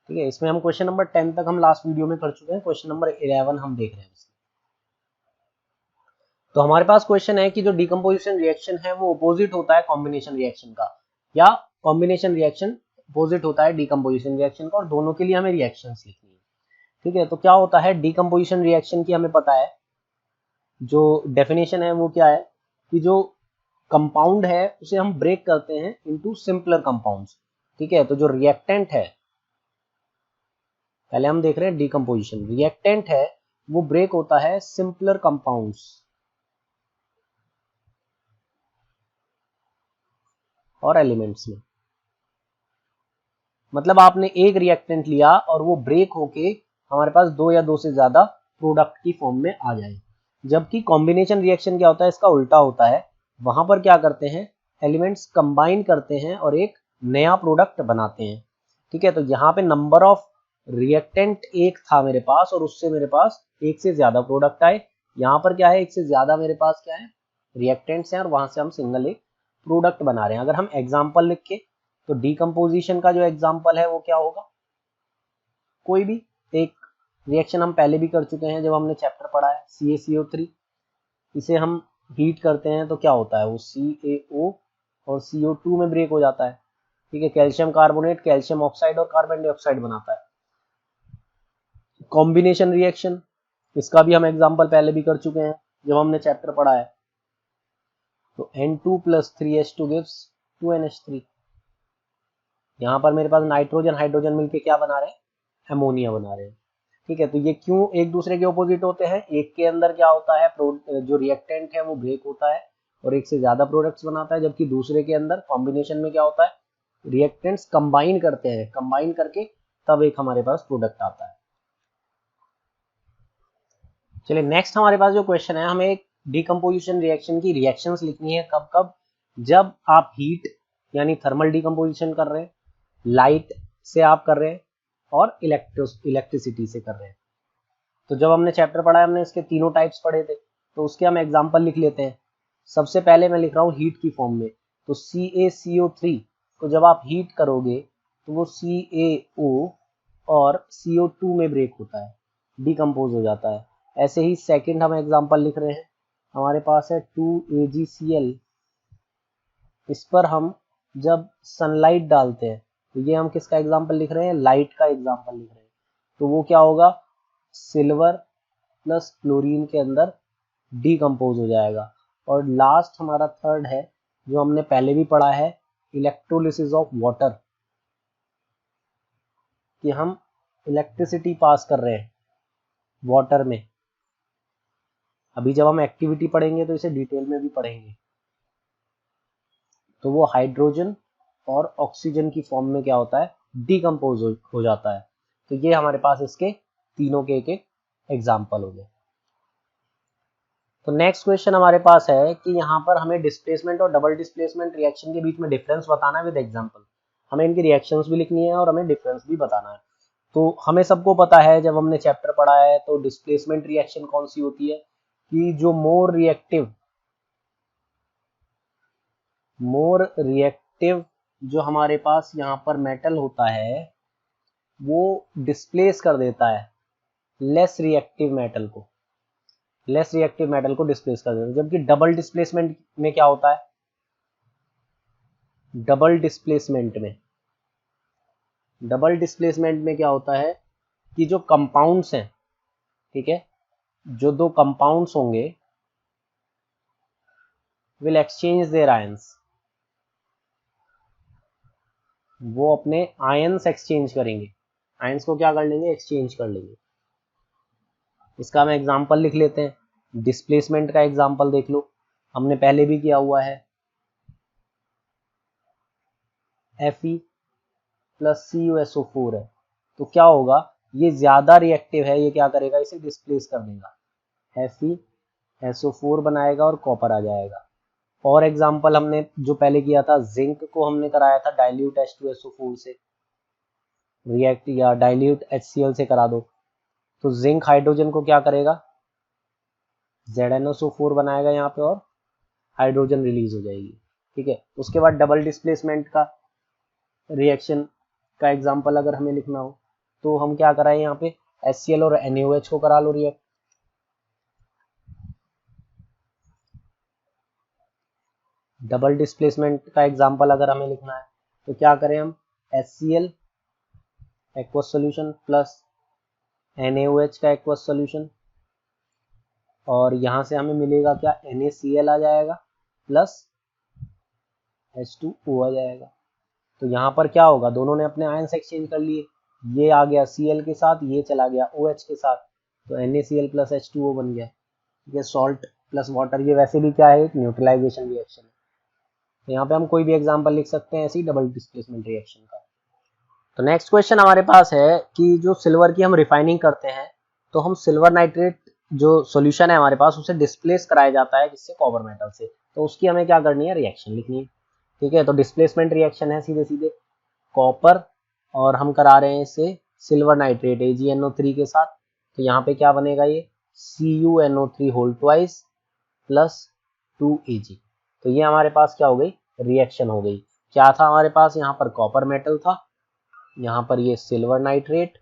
ठीक है, इसमें हम क्वेश्चन नंबर 10 तक हम लास्ट वीडियो में कर चुके हैं, क्वेश्चन नंबर 11 हम देख रहे हैं। तो हमारे पास क्वेश्चन है कि जो डिकम्पोजिशन रिएक्शन है वो अपोजिट होता है कॉम्बिनेशन रिएक्शन का, या कॉम्बिनेशन रिएक्शन अपोजिट होता है डिकम्पोजिशन रिएक्शन का, और दोनों के लिए हमें रिएक्शंस लिखनी है। ठीक है, तो क्या होता है डिकम्पोजिशन रिएक्शन की हमें पता है, जो डेफिनेशन है वो क्या है कि जो कंपाउंड है उसे हम ब्रेक करते हैं इनटू सिंपलर कंपाउंड्स। ठीक है, तो जो रिएक्टेंट है, पहले हम देख रहे हैं डिकम्पोजिशन, रिएक्टेंट है वो ब्रेक होता है सिंपलर कंपाउंड्स और एलिमेंट्स में। मतलब आपने एक रिएक्टेंट लिया और वो ब्रेक होके हमारे पास दो या दो से ज्यादा प्रोडक्ट की फॉर्म में आ जाए। जबकि कॉम्बिनेशन रिएक्शन क्या होता है, इसका उल्टा होता है। वहां पर क्या करते हैं, एलिमेंट्स कंबाइन करते हैं और एक नया प्रोडक्ट बनाते हैं। ठीक है, तो यहाँ पे नंबर ऑफ रिएक्टेंट एक था मेरे पास और उससे मेरे पास एक से ज्यादा प्रोडक्ट आए। यहाँ पर क्या है, एक से ज्यादा मेरे पास क्या है, रिएक्टेंट्स हैं, और वहां से हम सिंगल एक प्रोडक्ट बना रहे हैं। अगर हम एग्जाम्पल लिख के, तो डिकम्पोजिशन का जो एग्जाम्पल है वो क्या होगा, कोई भी एक रिएक्शन हम पहले भी कर चुके हैं जब हमने चैप्टर पढ़ा है, CaCO3। इसे हम हीट करते हैं तो क्या होता है, वो CaO और CO2 में ब्रेक हो जाता है। ठीक है, कैल्शियम कार्बोनेट कैल्शियम ऑक्साइड और कार्बन डाइऑक्साइड बनाता है। कॉम्बिनेशन रिएक्शन, इसका भी हम एग्जाम्पल पहले भी कर चुके हैं जब हमने चैप्टर पढ़ा है। तो N2 + 3H2 gives 2NH3। यहाँ पर मेरे पास नाइट्रोजन हाइड्रोजन मिलके क्या बना रहे हैं, अमोनिया बना रहे हैं। ठीक है, तो ये क्यों एक दूसरे के ऑपोजिट होते हैं, एक के अंदर क्या होता है, जो रिएक्टेंट है वो ब्रेक होता है और एक से ज्यादा प्रोडक्ट्स बनाता है, जबकि दूसरे के अंदर कॉम्बिनेशन में क्या होता है, रिएक्टेंट्स कंबाइन करते हैं, कंबाइन करके तब एक हमारे पास प्रोडक्ट आता है। चलिए नेक्स्ट हमारे पास जो क्वेश्चन है, हमें एक डिकम्पोजिशन रिएक्शन की रिएक्शंस लिखनी है। कब कब, जब आप हीट यानी थर्मल डिकम्पोजिशन कर रहे हैं, लाइट से आप कर रहे हैं, और इलेक्ट्रिसिटी से कर रहे हैं। तो जब हमने चैप्टर पढ़ा है, हमने इसके तीनों टाइप्स पढ़े थे, तो उसके हम एग्जांपल लिख लेते हैं। सबसे पहले मैं लिख रहा हूँ हीट की फॉर्म में, तो CaCO3 को जब आप हीट करोगे तो वो CaO और CO2 में ब्रेक होता है, डिकम्पोज हो जाता है। ऐसे ही सेकंड हम एग्जांपल लिख रहे हैं, हमारे पास है 2AgCl। इस पर हम जब सनलाइट डालते हैं, तो ये हम किसका एग्जांपल लिख रहे हैं, लाइट का एग्जांपल लिख रहे हैं। तो वो क्या होगा, सिल्वर प्लस क्लोरीन के अंदर डिकम्पोज हो जाएगा। और लास्ट हमारा थर्ड है, जो हमने पहले भी पढ़ा है, इलेक्ट्रोलिसिस ऑफ वाटर, कि हम इलेक्ट्रिसिटी पास कर रहे हैं वाटर में। अभी जब हम एक्टिविटी पढ़ेंगे तो इसे डिटेल में भी पढ़ेंगे। तो वो हाइड्रोजन और ऑक्सीजन की फॉर्म में क्या होता है, डिकम्पोज हो जाता है। तो ये हमारे पास इसके तीनों के एक एग्जाम्पल हो गए। तो नेक्स्ट क्वेश्चन हमारे पास है कि यहाँ पर हमें डिस्प्लेसमेंट और डबल डिस्प्लेसमेंट रिएक्शन के बीच में डिफरेंस बताना है विद एग्जांपल। हमें इनकी रिएक्शंस भी लिखनी है और हमें डिफरेंस भी बताना है। तो हमें सबको पता है, जब हमने चैप्टर पढ़ा है, तो डिस्प्लेसमेंट रिएक्शन कौन सी होती है, कि जो मोर रिएक्टिव जो हमारे पास यहाँ पर मेटल होता है वो डिस्प्लेस कर देता है लेस रिएक्टिव मेटल को, डिस्प्लेस कर देता है। जबकि डबल डिस्प्लेसमेंट में क्या होता है, डबल डिस्प्लेसमेंट में क्या होता है कि जो कंपाउंड्स हैं, ठीक है, जो दो कंपाउंड्स होंगे विल एक्सचेंज देयर आयंस, वो अपने आयंस एक्सचेंज करेंगे, आयंस को क्या कर लेंगे, एक्सचेंज कर लेंगे। इसका हम एग्जांपल लिख लेते हैं। डिस्प्लेसमेंट का एग्जांपल देख लो, हमने पहले भी किया हुआ है, Fe + CuSO4 है। तो क्या होगा, ये ज्यादा रिएक्टिव है, ये क्या करेगा, इसे डिस्प्लेस कर देगा, FeSO4 बनाएगा और कॉपर आ जाएगा। और एग्जांपल हमने जो पहले किया था, जिंक को हमने कराया था डाइल्यूट H2SO4 से रिएक्ट, या डाइल्यूट HCl से करा दो। तो जिंक हाइड्रोजन को क्या करेगा, ZnSO4 बनाएगा यहाँ पे और हाइड्रोजन रिलीज हो जाएगी। ठीक है, उसके बाद डबल डिस्प्लेसमेंट का रिएक्शन का एग्जांपल अगर हमें लिखना हो, तो हम क्या कराएं यहाँ पे HCl और NaOH को करा लो रिएक्ट। डबल डिस्प्लेसमेंट का एग्जांपल अगर हमें लिखना है तो क्या करें हम, HCl aqueous solution plus NaOH का एक्वस सॉल्यूशन, और यहां से हमें मिलेगा क्या, NaCl आ जाएगा प्लस H2O आ जाएगा। तो यहाँ पर क्या होगा, दोनों ने अपने आयंस एक्सचेंज कर लिए, ये आ गया Cl के साथ, ये चला गया OH के साथ, तो NaCl प्लस H2O बन गया। ये सॉल्ट प्लस वाटर, ये वैसे भी क्या है, एक न्यूट्रलाइजेशन रिएक्शन है। तो यहाँ पे हम कोई भी एग्जांपल लिख सकते हैं ऐसी डबल डिस्प्लेसमेंट रिएक्शन का। तो नेक्स्ट क्वेश्चन हमारे पास है कि जो सिल्वर की हम रिफाइनिंग करते हैं तो हम सिल्वर नाइट्रेट जो सॉल्यूशन है हमारे पास उसे डिस्प्लेस कराया जाता है जिससे कॉपर मेटल से, तो उसकी हमें क्या करनी है, रिएक्शन लिखनी है। ठीक है, तो डिस्प्लेसमेंट रिएक्शन है सीधे सीधे कॉपर और हम करा रहे हैं इसे सिल्वर नाइट्रेट AgNO3 के साथ, तो यहाँ पे क्या बनेगा, ये CuNO3 whole twice plus 2Ag। तो ये हमारे पास क्या हो गई, रिएक्शन हो गई। क्या था हमारे पास, यहाँ पर कॉपर मेटल था, यहाँ पर ये सिल्वर नाइट्रेट,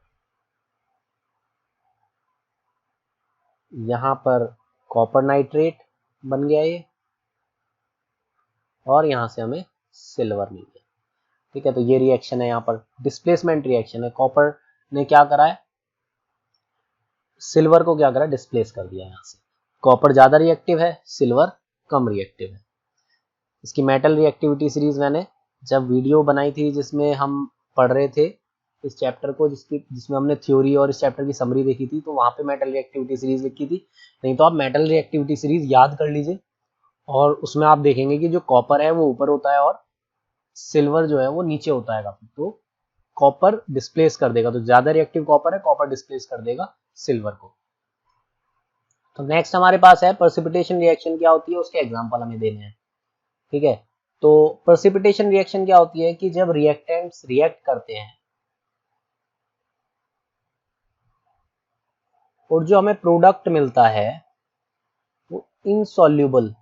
यहाँ पर कॉपर नाइट्रेट बन गया ये, और यहाँ से हमें सिल्वर मिल गया। ठीक है, तो ये रिएक्शन है, यहाँ पर डिस्प्लेसमेंट रिएक्शन है। कॉपर ने क्या करा है, सिल्वर को क्या करा, डिस्प्लेस कर दिया। यहाँ से कॉपर ज्यादा रिएक्टिव है, सिल्वर कम रिएक्टिव है। इसकी मेटल रिएक्टिविटी सीरीज मैंने जब वीडियो बनाई थी जिसमें हम पढ़ रहे थे इस चैप्टर को, जिसमें हमने थ्योरी और इस चैप्टर की समरी देखी थी, तो वहां पे मेटल रिएक्टिविटी सीरीज लिखी थी। नहीं तो आप मेटल रिएक्टिविटी सीरीज याद कर लीजिए और उसमें आप देखेंगे कि जो कॉपर है वो ऊपर होता है और सिल्वर जो है वो नीचे होता है काफी, तो कॉपर डिस्प्लेस कर देगा, तो ज्यादा रिएक्टिव कॉपर है, कॉपर डिस्प्लेस कर देगा सिल्वर को। तो नेक्स्ट हमारे पास है प्रेसिपिटेशन रिएक्शन क्या होती है, उसके एग्जांपल हमें देने हैं। ठीक है, तो प्रेसिपिटेशन रिएक्शन क्या होती है कि जब रिएक्टेंट्स रिएक्ट करते हैं और जो हमें प्रोडक्ट मिलता है वो इनसॉल्यूबल,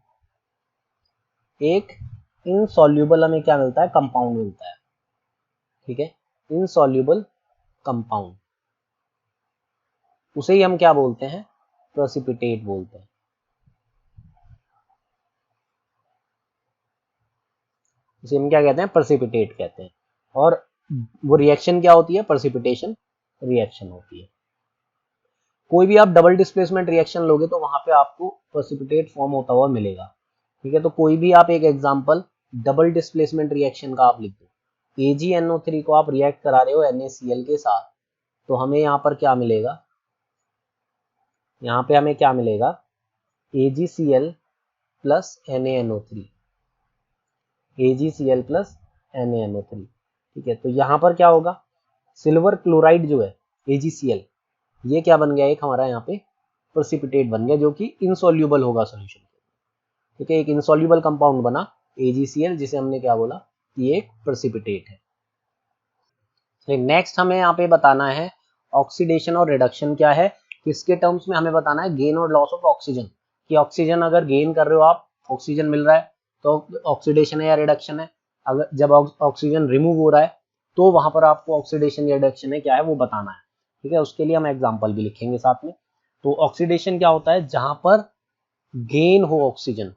एक इनसॉल्यूबल हमें क्या मिलता है, कंपाउंड मिलता है। ठीक है, इनसॉल्यूबल कंपाउंड, उसे ही हम क्या बोलते हैं, प्रेसिपिटेट बोलते हैं। इसे हम क्या कहते हैं, प्रेसिपिटेट कहते हैं। और वो रिएक्शन क्या होती है, प्रेसिपिटेशन रिएक्शन होती है। कोई भी आप डबल डिस्प्लेसमेंट रिएक्शन लोगे तो वहां पे आपको प्रेसिपिटेट फॉर्म होता हुआ मिलेगा। ठीक है, तो कोई भी आप एक एग्जांपल डबल डिस्प्लेसमेंट रिएक्शन का आप लिख दो। AgNO3 को आप रिएक्ट करा रहे हो NaCl के साथ, तो हमें यहाँ पर क्या मिलेगा, यहाँ पे हमें क्या मिलेगा, AgCl plus NaNO3, AgCl plus NaNO3। ठीक है, तो यहाँ पर क्या होगा, सिल्वर क्लोराइड जो है AgCl, ये क्या बन गया, एक हमारा यहाँ पे प्रेसिपिटेट बन गया जो कि इनसॉल्यूबल होगा सॉल्यूशन। ठीक है, एक इनसॉल्यूबल कंपाउंड बना AgCl, जिसे हमने क्या बोला, ये एक प्रेसिपिटेट है। नेक्स्ट हमें यहाँ पे बताना है ऑक्सीडेशन और रिडक्शन क्या है, किसके टर्म्स में हमें बताना है, गेन और लॉस ऑफ ऑक्सीजन, कि ऑक्सीजन अगर गेन कर रहे हो आप, ऑक्सीजन मिल रहा है तो ऑक्सीडेशन है या रिडक्शन है, अगर जब ऑक्सीजन रिमूव हो रहा है तो वहां पर आपको ऑक्सीडेशन या रिडक्शन है क्या है वो बताना है। ठीक है, उसके लिए हम एग्जाम्पल भी लिखेंगे साथ में। तो ऑक्सीडेशन क्या होता है, जहां पर गेन हो ऑक्सीजन,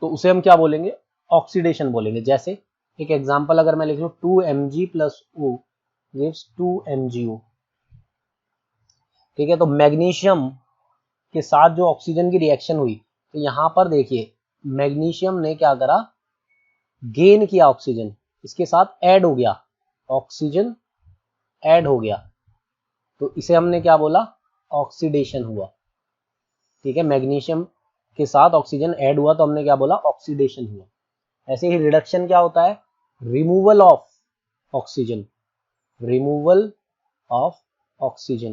तो उसे हम क्या बोलेंगे, ऑक्सीडेशन बोलेंगे। जैसे एक एग्जांपल अगर मैं लिख लूं 2Mg plus O gives 2MgO। ठीक है, तो मैग्नीशियम के साथ जो ऑक्सीजन की रिएक्शन हुई, तो यहां पर देखिए मैग्नीशियम ने क्या करा, गेन किया ऑक्सीजन, इसके साथ ऐड हो गया, ऑक्सीजन ऐड हो गया, तो इसे हमने क्या बोला, ऑक्सीडेशन हुआ। ठीक है, मैग्नीशियम के साथ ऑक्सीजन ऐड हुआ तो हमने क्या बोला, ऑक्सीडेशन हुआ। ऐसे ही रिडक्शन क्या होता है, removal of oxygen, removal of oxygen,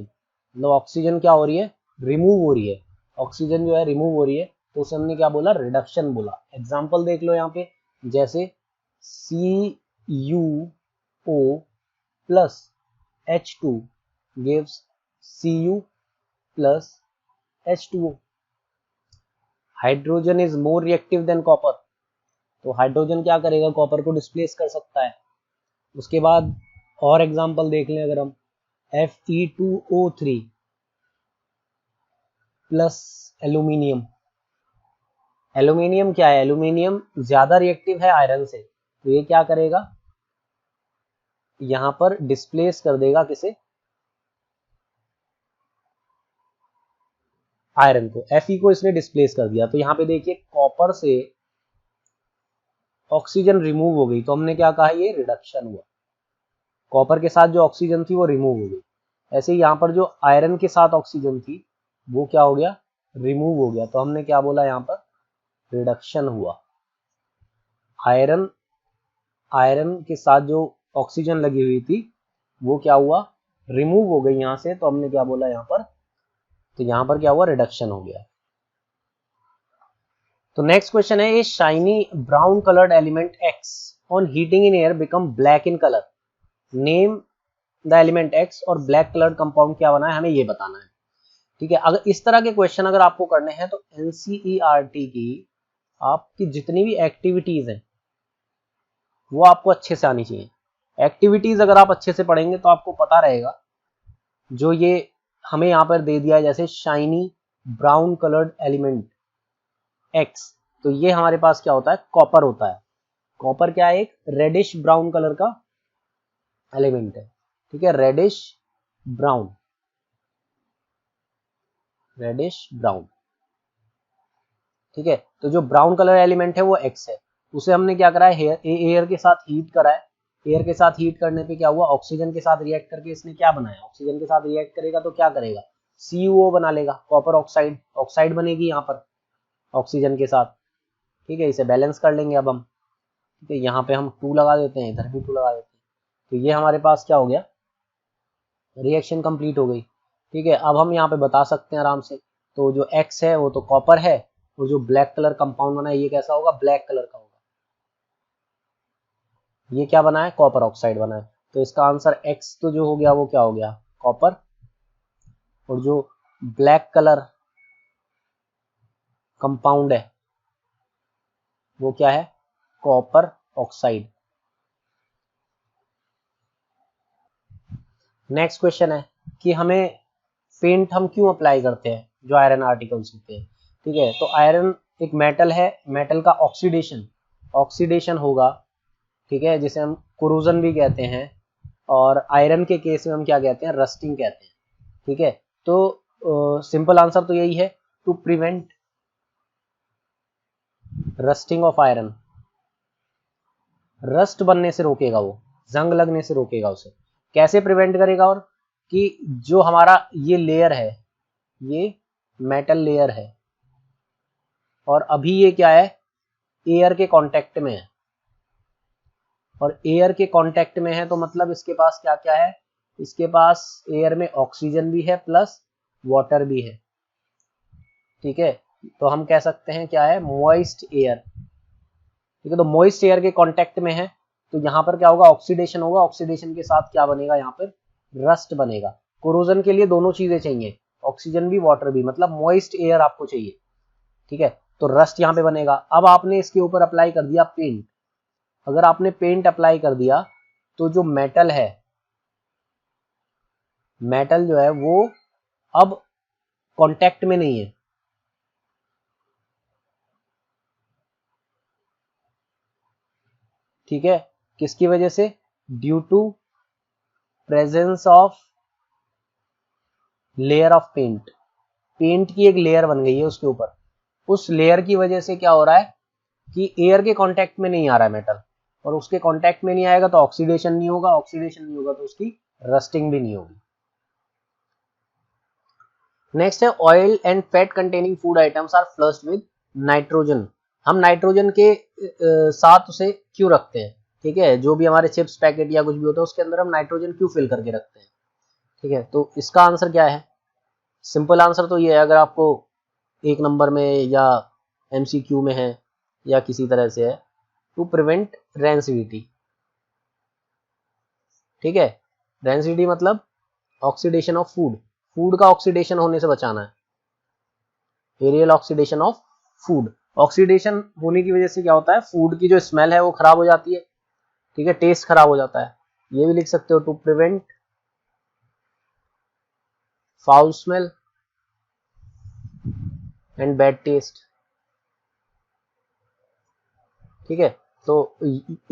मतलब ऑक्सीजन क्या हो रही है, रिमूव हो रही है, ऑक्सीजन जो है रिमूव हो रही है, तो उसे हमने क्या बोला, रिडक्शन बोला। एग्जांपल देख लो यहाँ पे, जैसे CuO plus H2 gives Cu plus H2O। Hydrogen is more reactive than copper, तो हाइड्रोजन क्या करेगा, कॉपर को डिस्प्लेस कर सकता है, उसके बाद और एग्जांपल देख लें अगर हम, Fe2O3 प्लस एल्यूमिनियम। एल्यूमिनियम क्या है, एल्यूमिनियम ज्यादा रिएक्टिव है आयरन से, तो ये क्या करेगा, यहां पर डिस्प्लेस कर देगा किसे, आयरन को। Fe को इसने डिस्प्लेस कर दिया, तो यहाँ पे देखिए कॉपर से ऑक्सीजन रिमूव हो गई, तो हमने क्या कहा, ये रिडक्शन हुआ। कॉपर के साथ जो ऑक्सीजन थी वो रिमूव हो गई। ऐसे ही यहाँ पर जो आयरन के साथ ऑक्सीजन थी वो क्या हो गया, रिमूव हो गया, तो हमने क्या बोला, यहाँ पर रिडक्शन हुआ। आयरन के साथ जो ऑक्सीजन लगी हुई थी वो क्या हुआ, रिमूव हो गई यहाँ से, तो हमने क्या बोला यहाँ पर, तो यहाँ पर क्या हुआ, रिडक्शन हो गया। तो नेक्स्ट क्वेश्चन है, ये shiny brown coloured element X on heating in air become black in colour, name the element X और ब्लैक कलर्ड कंपाउंड क्या बना है, हमें ये बताना है। ठीक है, अगर इस तरह के क्वेश्चन अगर आपको करने हैं तो NCERT की आपकी जितनी भी एक्टिविटीज हैं वो आपको अच्छे से आनी चाहिए। एक्टिविटीज अगर आप अच्छे से पढ़ेंगे तो आपको पता रहेगा, जो ये हमें यहाँ पर दे दिया है जैसे shiny brown coloured element X, तो ये हमारे पास क्या होता है, कॉपर होता है। कॉपर क्या है, एक रेडिश ब्राउन कलर का एलिमेंट है। ठीक है, रेडिश ब्राउन, रेडिश ब्राउन। ठीक है, तो जो ब्राउन कलर एलिमेंट है वो X है, उसे हमने क्या करा है, एयर के साथ हीट करा है। एयर के साथ हीट करने पे क्या हुआ, ऑक्सीजन के साथ रिएक्ट करके इसने क्या बनाया, ऑक्सीजन के साथ रिएक्ट करेगा तो क्या करेगा, CuO बना लेगा, कॉपर ऑक्साइड, ऑक्साइड बनेगी यहाँ पर ऑक्सीजन के साथ। ठीक है, इसे बैलेंस कर लेंगे अब हम। ठीक है, यहाँ पे हम 2 लगा देते हैं, इधर भी 2 लगा देते हैं, तो ये हमारे पास क्या हो गया, रिएक्शन कंप्लीट हो गई। ठीक है, अब हम यहाँ पे बता सकते हैं आराम से, तो जो X है वो तो कॉपर है, और जो ब्लैक कलर कंपाउंड बना है ये कैसा होगा, ब्लैक कलर का होगा। ये क्या बना है, कॉपर ऑक्साइड बना है, तो इसका आंसर X तो जो हो गया वो क्या हो गया, कॉपर, और जो ब्लैक कलर कंपाउंड है वो क्या है, कॉपर ऑक्साइड। नेक्स्ट क्वेश्चन है कि हमें पेंट हम क्यों अप्लाई करते हैं जो आयरन आर्टिकल्स होते हैं। ठीक है, तो आयरन एक मेटल है, मेटल का ऑक्सीडेशन होगा। ठीक है, जिसे हम कोरोजन भी कहते हैं, और आयरन के केस में हम क्या कहते हैं, रस्टिंग कहते हैं। ठीक है, तो सिंपल आंसर तो यही है, to prevent rusting of iron. Rust बनने से रोकेगा वो, जंग लगने से रोकेगा उसे। कैसे प्रिवेंट करेगा, और कि जो हमारा ये लेयर है, ये मेटल लेयर है, और अभी ये क्या है, एयर के कांटेक्ट में है, और एयर के कांटेक्ट में है तो मतलब इसके पास क्या क्या है, इसके पास एयर में ऑक्सीजन भी है प्लस वाटर भी है। ठीक है, तो हम कह सकते हैं क्या है, मॉइस्ट एयर। ठीक है, तो मॉइस्ट एयर के कांटेक्ट में है, तो यहाँ पर क्या होगा, ऑक्सीडेशन होगा, ऑक्सीडेशन के साथ क्या बनेगा, यहाँ पर रस्ट बनेगा। कोरोजन के लिए दोनों चीजें चाहिए, ऑक्सीजन भी वाटर भी, मतलब मॉइस्ट एयर आपको चाहिए। ठीक है, तो रस्ट यहाँ पे बनेगा। अब आपने इसके ऊपर अप्लाई कर दिया पेंट, अगर आपने पेंट अप्लाई कर दिया तो जो मेटल है, मेटल जो है वो अब कांटेक्ट में नहीं है। ठीक है, किसकी वजह से, due to presence of layer of paint. Paint की एक लेयर बन गई है उसके ऊपर, उस लेयर की वजह से क्या हो रहा है कि एयर के कांटेक्ट में नहीं आ रहा है मेटल, और उसके कांटेक्ट में नहीं आएगा तो ऑक्सीडेशन नहीं होगा, ऑक्सीडेशन नहीं होगा तो उसकी रस्टिंग भी नहीं होगी। नेक्स्ट है, oil and fat containing food items are flushed with nitrogen. हम नाइट्रोजन के साथ उसे क्यों रखते हैं। ठीक है, जो भी हमारे चिप्स पैकेट या कुछ भी होता है उसके अंदर हम नाइट्रोजन क्यों फिल करके रखते हैं। ठीक है, तो इसका आंसर क्या है, सिंपल आंसर तो ये है, अगर आपको 1 नंबर में या MCQ में है या किसी तरह से है, टू प्रिवेंट रेंसिडिटी। ठीक है, रेंसिडिटी मतलब ऑक्सीडेशन ऑफ फूड, फूड का ऑक्सीडेशन होने से बचाना है, aerial oxidation of food. Oxidation होने की वजह से क्या होता है, फूड की जो स्मेल है वो खराब हो जाती है। ठीक है, टेस्ट खराब हो जाता है, ये भी लिख सकते हो to prevent foul smell and bad taste. ठीक है, तो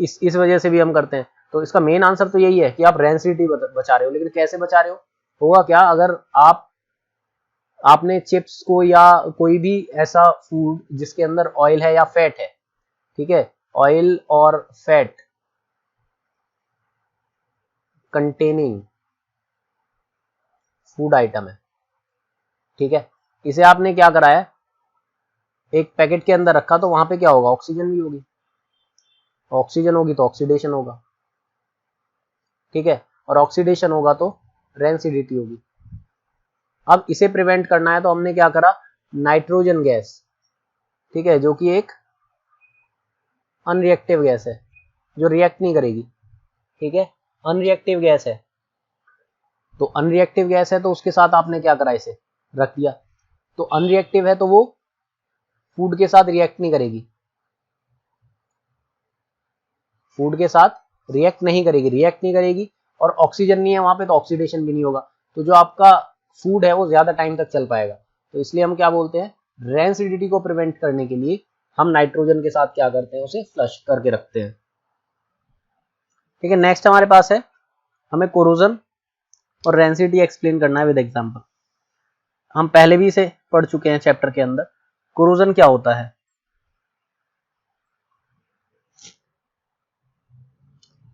इस वजह से भी हम करते हैं। तो इसका मेन आंसर तो यही है कि आप रेंसिडिटी बचा रहे हो। लेकिन कैसे बचा रहे हो, होगा क्या, अगर आपने चिप्स को या कोई भी ऐसा फूड जिसके अंदर ऑयल है या फैट है, ठीक है, ऑयल और फैट कंटेनिंग फूड आइटम है, ठीक है, इसे आपने क्या करा है, एक पैकेट के अंदर रखा, तो वहां पे क्या होगा, ऑक्सीजन भी होगी, ऑक्सीजन होगी तो ऑक्सीडेशन होगा, ठीक है, और ऑक्सीडेशन होगा तो रेंसिडिटी होगी। अब इसे प्रिवेंट करना है तो हमने क्या करा, नाइट्रोजन गैस, ठीक है, जो कि एक अनरिएक्टिव गैस है, जो रिएक्ट नहीं करेगी, ठीक है, अनरिएक्टिव गैस है। तो अनरिएक्टिव गैस है तो उसके साथ आपने क्या करा, इसे रख दिया। तो अनरिएक्टिव है तो वो फूड के साथ रिएक्ट नहीं करेगी, फूड के साथ रिएक्ट नहीं करेगी, और ऑक्सीजन नहीं है वहां पे तो ऑक्सीडेशन भी नहीं होगा। तो जो आपका फूड है वो ज्यादा टाइम तक चल पाएगा। तो इसलिए हम क्या बोलते हैं, रेंसिडिटी को प्रिवेंट करने के लिए हम नाइट्रोजन के साथ क्या करते हैं, उसे फ्लश करके रखते हैं। ठीक है, नेक्स्ट हमारे पास है, हमें कोरोजन और रेंसिडिटी एक्सप्लेन करना है विद एग्जांपल। हम पहले भी इसे पढ़ चुके हैं चैप्टर के अंदर। कोरोजन क्या होता है,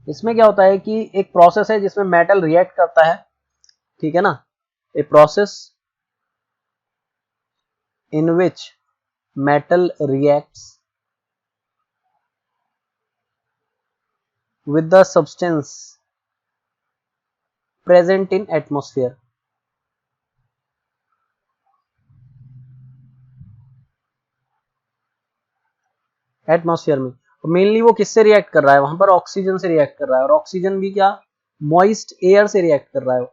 इसमें क्या होता है कि एक प्रोसेस है जिसमें मेटल रिएक्ट करता है, ठीक है ना, a process in which metal reacts with the substance present in atmosphere। Atmosphere में मेनली वो किससे रिएक्ट कर रहा है, वहां पर ऑक्सीजन से रिएक्ट कर रहा है, और ऑक्सीजन भी क्या, मॉइस्ट एयर से रिएक्ट कर रहा है,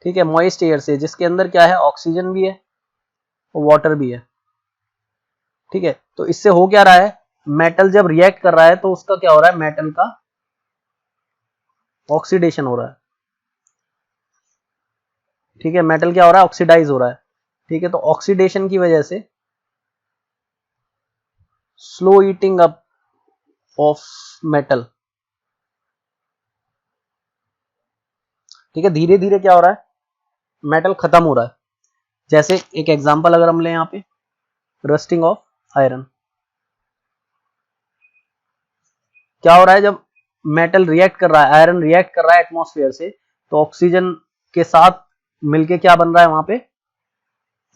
ठीक है, मॉइस्ट एयर से, जिसके अंदर क्या है, ऑक्सीजन भी है और वाटर भी है, ठीक है। तो इससे हो क्या रहा है, मेटल जब रिएक्ट कर रहा है तो उसका क्या हो रहा है, मेटल का ऑक्सीडेशन हो रहा है, ठीक है, मेटल क्या हो रहा है, ऑक्सीडाइज हो रहा है, ठीक है। तो ऑक्सीडेशन की वजह से slow eating up of metal, ठीक है, धीरे धीरे क्या हो रहा है, मेटल खत्म हो रहा है। जैसे एक एग्जांपल अगर हम लें यहाँ पे, रस्टिंग ऑफ आयरन, क्या हो रहा है, जब मेटल रिएक्ट कर रहा है, आयरन रिएक्ट कर रहा है एटमॉस्फेयर से, तो ऑक्सीजन के साथ मिलके क्या बन रहा है, वहां पे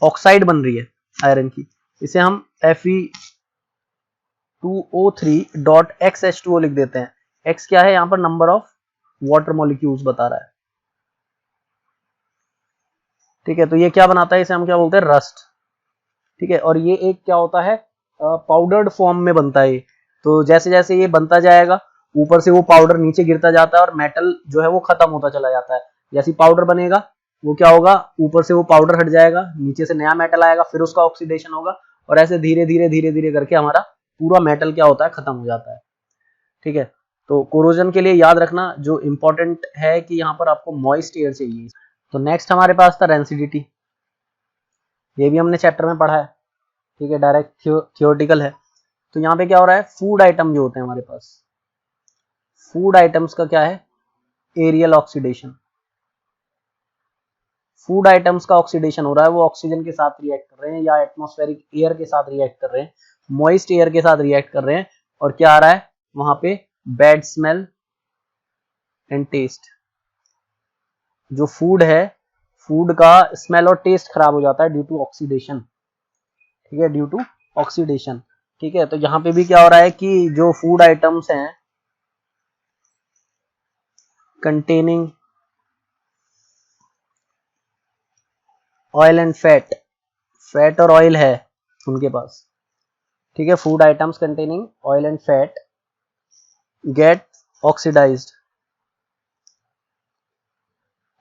ऑक्साइड बन रही है आयरन की, इसे हम Fe2O3.XH2O लिख देते हैं। X क्या है, यहाँ पर नंबर ऑफ वाटर मॉलिक्यूल्स बता रहा है, ठीक है। तो ये क्या बनाता है, इसे हम क्या बोलते हैं, रस्ट, ठीक है। और ये एक क्या होता है, पाउडर्ड फॉर्म में बनता है। तो जैसे जैसे ये बनता जाएगा, ऊपर से वो पाउडर नीचे गिरता जाता है और मेटल जो है वो खत्म होता चला जाता है। जैसे पाउडर बनेगा, वो क्या होगा, ऊपर से वो पाउडर हट जाएगा, नीचे से नया मेटल आएगा, फिर उसका ऑक्सीडेशन होगा, और ऐसे धीरे धीरे करके हमारा पूरा मेटल क्या होता है, खत्म हो जाता है, ठीक है। तो कोरोजन के लिए याद रखना जो इंपॉर्टेंट है कि यहाँ पर आपको मॉइस्ट एयर चाहिए। तो नेक्स्ट हमारे पास था रेंसिडिटी, ये भी हमने चैप्टर में पढ़ा है, ठीक है, डायरेक्ट थियोरेटिकल है। तो यहाँ पे क्या हो रहा है, फूड आइटम जो होते हैं हमारे पास, फूड आइटम्स का क्या है, एरियल ऑक्सीडेशन, फूड आइटम्स का ऑक्सीडेशन हो रहा है, वो ऑक्सीजन के साथ रिएक्ट कर रहे हैं या एटमॉस्फेरिक एयर के साथ रिएक्ट कर रहे हैं, मॉइस्ट एयर के साथ रिएक्ट कर रहे हैं, और क्या आ रहा है वहां पे, बैड स्मेल एंड टेस्ट। जो फूड है, फूड का स्मेल और टेस्ट खराब हो जाता है ड्यू टू ऑक्सीडेशन, ठीक है, ड्यू टू ऑक्सीडेशन, ठीक है। तो यहाँ पे भी क्या हो रहा है कि जो फूड आइटम्स हैं containing oil and fat, fat और ऑयल है उनके पास, ठीक है, food items containing oil and fat get oxidised,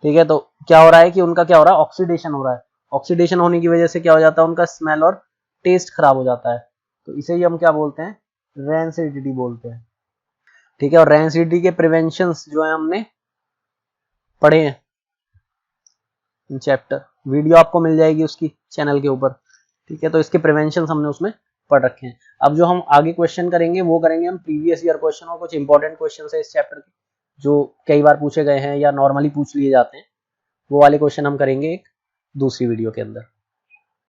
ठीक है। तो क्या हो रहा है कि उनका क्या हो रहा है, ऑक्सीडेशन हो रहा है, ऑक्सीडेशन होने की वजह से क्या हो जाता है, उनका स्मेल और टेस्ट खराब हो जाता है। तो इसे ही हम क्या बोलते हैं, रेंसिडिटी बोलते हैं। ठीक है। और रेंसिडिटी के प्रिवेंशन जो है हमने पढ़े हैं चैप्टर, वीडियो आपको मिल जाएगी उसकी चैनल के ऊपर, ठीक है। तो इसके प्रिवेंशन हमने उसमें पढ़ रखे हैं। अब जो हम आगे क्वेश्चन करेंगे वो करेंगे हम प्रीवियस ईयर क्वेश्चन और कुछ इंपॉर्टेंट क्वेश्चन है इस चैप्टर के जो कई बार पूछे गए हैं या नॉर्मली पूछ लिए जाते हैं, वो वाले क्वेश्चन हम करेंगे एक दूसरी वीडियो के अंदर।